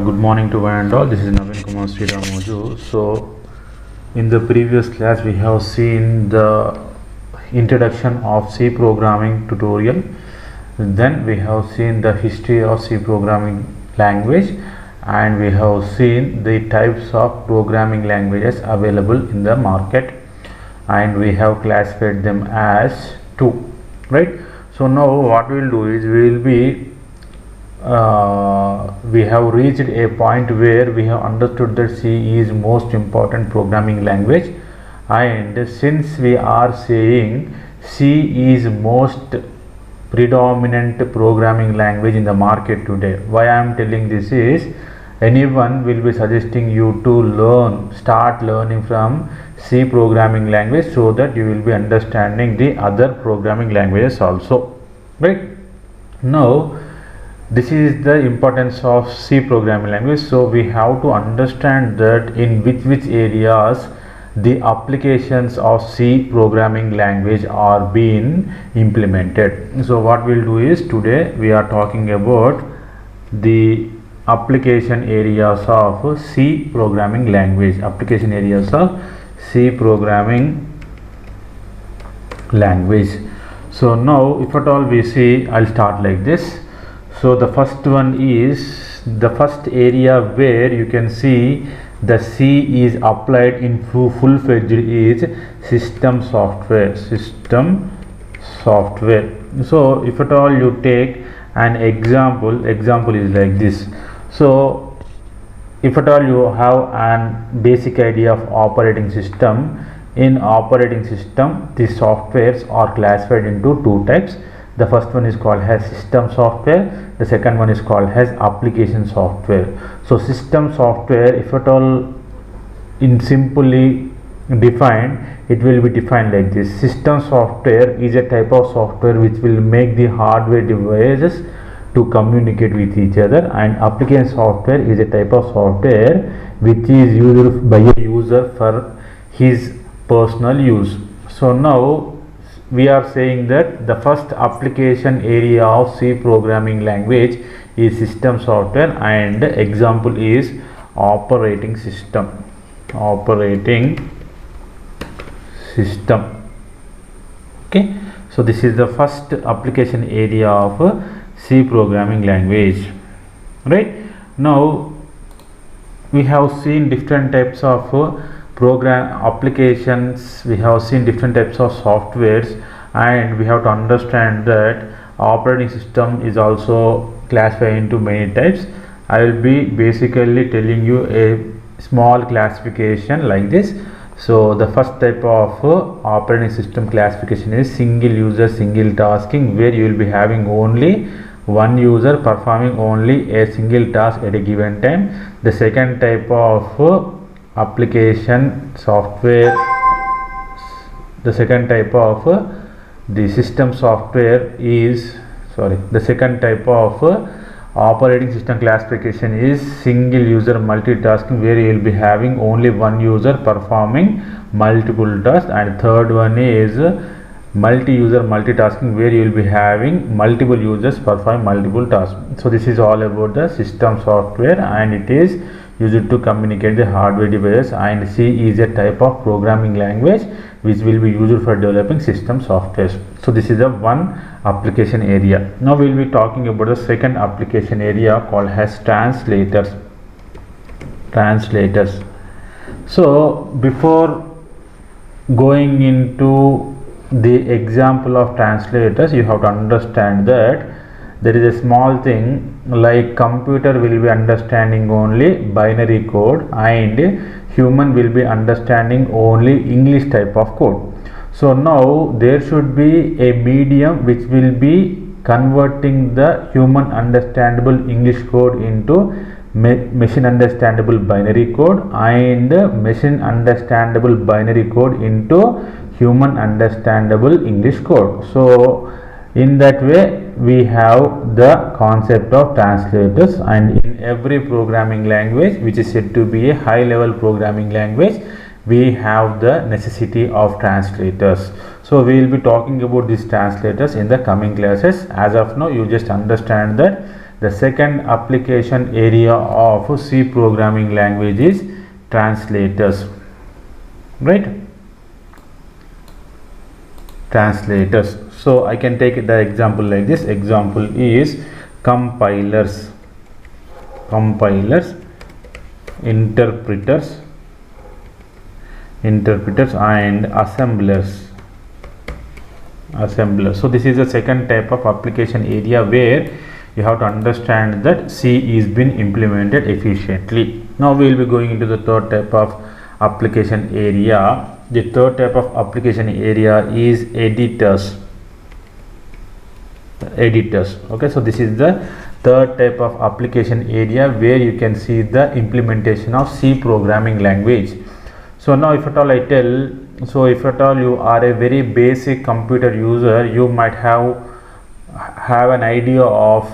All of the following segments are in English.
Good morning to one and all. This is Naveen Kumar Sriramoju. So, in the previous class, we have seen the introduction of C programming tutorial. Then we have seen the history of C programming language, and we have seen the types of programming languages available in the market, and we have classified them as two, right? So now what we will do is we have reached a point where we have understood that C is most important programming language, and since we are saying C is most predominant programming language in the market today, why I am telling this is anyone will be suggesting you to start learning from C programming language, so that you will be understanding the other programming languages also, right? Now this is the importance of C programming language. So we have to understand that in which areas the applications of C programming language are being implemented. So what we'll do is today we are talking about the application areas of C programming language. Application areas of C programming language. So now if at all we see, I'll start like this. So the first one is the first area where you can see the C is applied in full-fledged is system software. So if at all you take an example is like this. So if at all you have an basic idea of operating system, in operating system the softwares are classified into two types. The first one is called as system software, the second one is called as application software. So system software, if at all in simply defined, it will be defined like this. System software is a type of software which will make the hardware devices to communicate with each other, and application software is a type of software which is used by a user for his personal use. So now we are saying that the first application area of C programming language is system software, and example is operating system. Okay, so this is the first application area of C programming language, right? Now we have seen different types of program applications, we have seen different types of softwares, and we have to understand that operating system is also classified into many types. I will be basically telling you a small classification like this. So the first type of operating system classification is single user single tasking, where you will be having only one user performing only a single task at a given time. The second type of application software, the second type of the system software is the second type of operating system classification is single user multitasking, where you will be having only one user performing multiple tasks, and third one is multi-user multitasking, where you will be having multiple users perform multiple tasks. So this is all about the system software, and it is used to communicate the hardware devices, and C is a type of programming language which will be used for developing system softwares. So this is the one application area. Now we will be talking about the second application area called as translators. So before going into the example of translators, you have to understand that there is a small thing like computer will be understanding only binary code, and human will be understanding only English type of code. So now there should be a medium which will be converting the human understandable English code into machine understandable binary code, and machine understandable binary code into human understandable English code. So in that way we have the concept of translators, and in every programming language which is said to be a high level programming language, we have the necessity of translators. So we will be talking about these translators in the coming classes. As of now, you just understand that The second application area of C programming language is translators, right? Translators. So I can take the example like this. Example is compilers, interpreters and assemblers. So this is the second type of application area where you have to understand that C is been implemented efficiently. Now we will be going into the third type of application area. The third type of application area is editors. Okay, so this is the third type of application area where you can see the implementation of C programming language. So now if at all I tell, so if at all you are a very basic computer user, you might have an idea of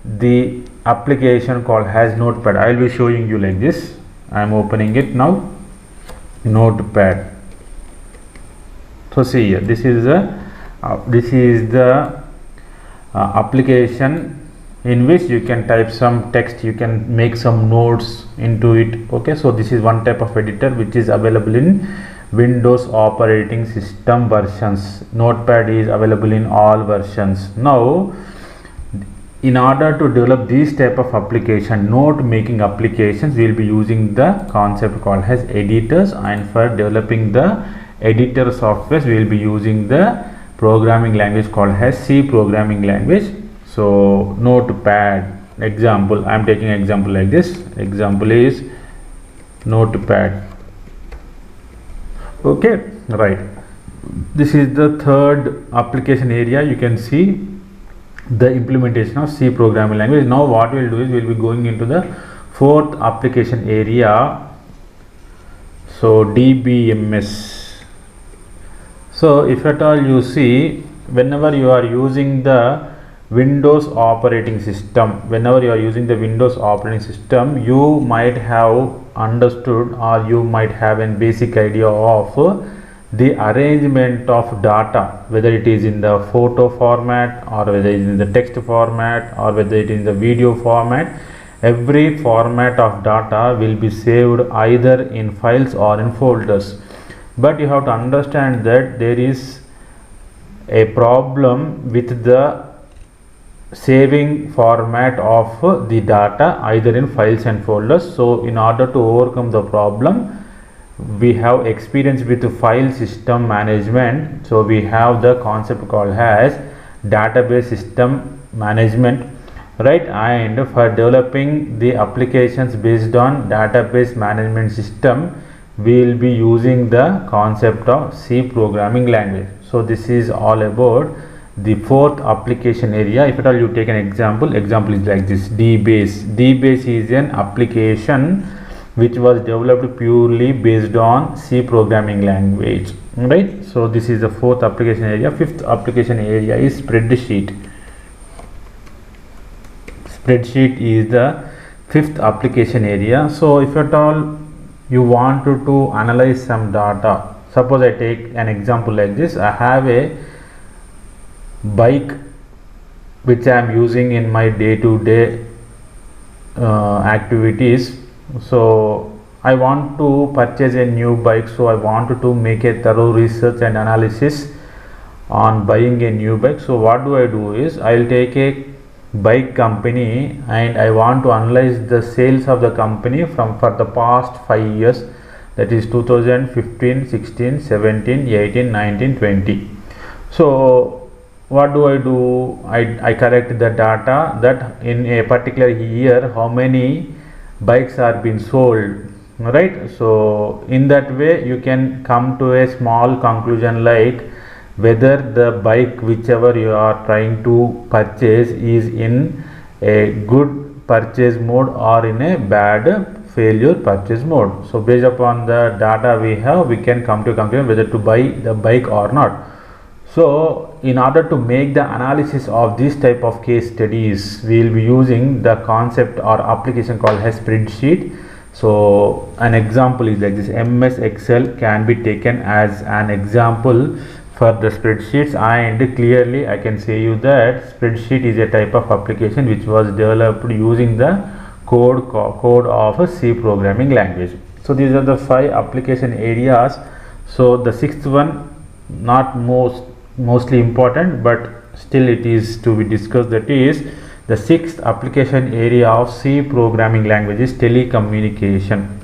the application called as Notepad. I will be showing you like this. I am opening it now. Notepad. So see here, this is the application in which you can type some text, you can make some notes into it. Okay, so this is one type of editor which is available in Windows operating system versions. Notepad is available in all versions. Now in order to develop these type of application, note making applications, we will be using the concept called as editors, and for developing the editor software we will be using the programming language called as C programming language. So Notepad, example, I am taking example like this. Example is Notepad. Okay, right. This is the third application area. You can see the implementation of C programming language. Now what we will do is we will be going into the fourth application area. So DBMS. So if at all you see, whenever you are using the Windows operating system, you might have understood, or you might have a basic idea of the arrangement of data, whether it is in the photo format, or whether it is in the text format, or whether it is in the video format. Every format of data will be saved either in files or in folders. But you have to understand that there is a problem with the saving format of the data either in files and folders. So in order to overcome the problem, we have experience with file system management. So we have the concept called as database system management, right? And for developing the applications based on database management system, we will be using the concept of C programming language. So this is all about the fourth application area. If at all you take an example is like this. DBase is an application which was developed purely based on C programming language, right? So this is the fourth application area. Fifth application area is spreadsheet. Spreadsheet is the fifth application area. So if at all you want to analyze some data, suppose I take an example like this. I have a bike which I am using in my day-to-day activities. So I want to purchase a new bike, so I wanted to make a thorough research and analysis on buying a new bike. So what do I do is I will take a bike company and I want to analyze the sales of the company for the past 5 years, that is 2015, 16, 17, 18, 19, 20. So what do? I collect the data that in a particular year how many bikes are being sold, right? So in that way you can come to a small conclusion like whether the bike whichever you are trying to purchase is in a good purchase mode or in a bad failure purchase mode. So based upon the data we have, we can come to a conclusion whether to buy the bike or not. So in order to make the analysis of this type of case studies, we will be using the concept or application called as spreadsheet. So an example is like this. MS Excel can be taken as an example for the spreadsheets, and clearly I can say you that spreadsheet is a type of application which was developed using the code of a C programming language. So these are the 5 application areas. So the 6th one not mostly important, but still it is to be discussed, that is the 6th application area of C programming language is telecommunication.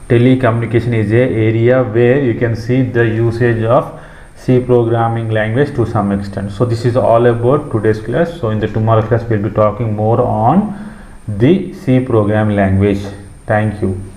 Telecommunication is a area where you can see the usage of C programming language to some extent. So this is all about today's class. So in the tomorrow class we will be talking more on the C programming language. Thank you.